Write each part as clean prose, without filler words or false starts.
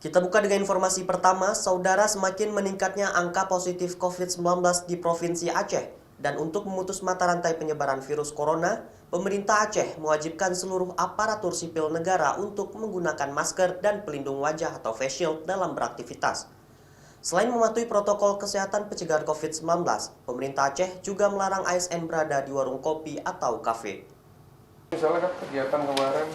Kita buka dengan informasi pertama, saudara, semakin meningkatnya angka positif COVID-19 di Provinsi Aceh. Dan untuk memutus mata rantai penyebaran virus corona, pemerintah Aceh mewajibkan seluruh aparatur sipil negara untuk menggunakan masker dan pelindung wajah atau face shield dalam beraktivitas. Selain mematuhi protokol kesehatan pencegahan COVID-19, pemerintah Aceh juga melarang ASN berada di warung kopi atau kafe.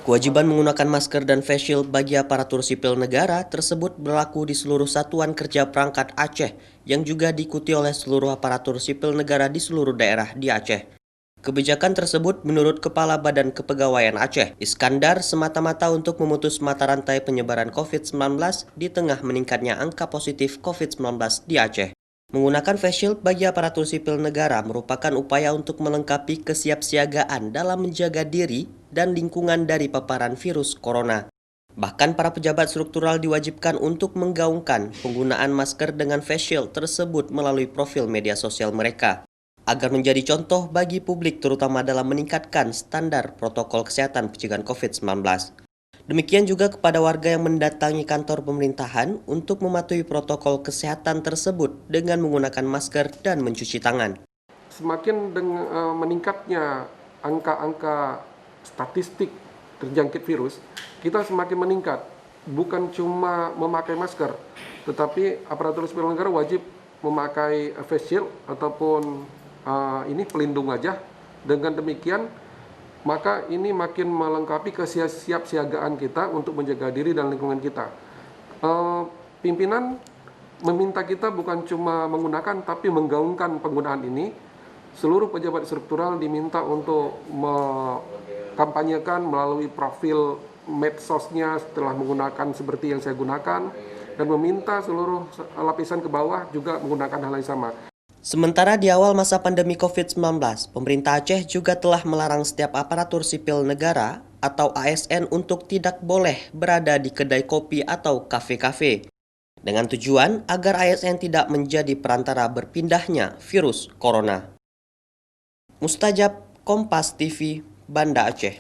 Kewajiban menggunakan masker dan face shield bagi aparatur sipil negara tersebut berlaku di seluruh satuan kerja perangkat Aceh yang juga diikuti oleh seluruh aparatur sipil negara di seluruh daerah di Aceh. Kebijakan tersebut menurut Kepala Badan Kepegawaian Aceh, Iskandar, semata-mata untuk memutus mata rantai penyebaran COVID-19 di tengah meningkatnya angka positif COVID-19 di Aceh. Menggunakan face shield bagi aparatur sipil negara merupakan upaya untuk melengkapi kesiapsiagaan dalam menjaga diri dan lingkungan dari paparan virus corona. Bahkan para pejabat struktural diwajibkan untuk menggaungkan penggunaan masker dengan face shield tersebut melalui profil media sosial mereka, agar menjadi contoh bagi publik terutama dalam meningkatkan standar protokol kesehatan pencegahan COVID-19. Demikian juga kepada warga yang mendatangi kantor pemerintahan untuk mematuhi protokol kesehatan tersebut dengan menggunakan masker dan mencuci tangan. Semakin meningkatnya angka-angka statistik terjangkit virus, kita semakin meningkat. Bukan cuma memakai masker, tetapi aparatur sipil negara wajib memakai face shield ataupun pelindung wajah. Dengan demikian, maka ini makin melengkapi kesiapsiagaan kita untuk menjaga diri dan lingkungan kita. Pimpinan meminta kita bukan cuma menggunakan, tapi menggaungkan penggunaan ini. Seluruh pejabat struktural diminta untuk mengkampanyekan melalui profil medsosnya setelah menggunakan seperti yang saya gunakan, dan meminta seluruh lapisan ke bawah juga menggunakan hal yang sama. Sementara di awal masa pandemi COVID-19, pemerintah Aceh juga telah melarang setiap aparatur sipil negara atau ASN untuk tidak boleh berada di kedai kopi atau kafe-kafe, dengan tujuan agar ASN tidak menjadi perantara berpindahnya virus corona. Mustajab, Kompas TV, Banda Aceh.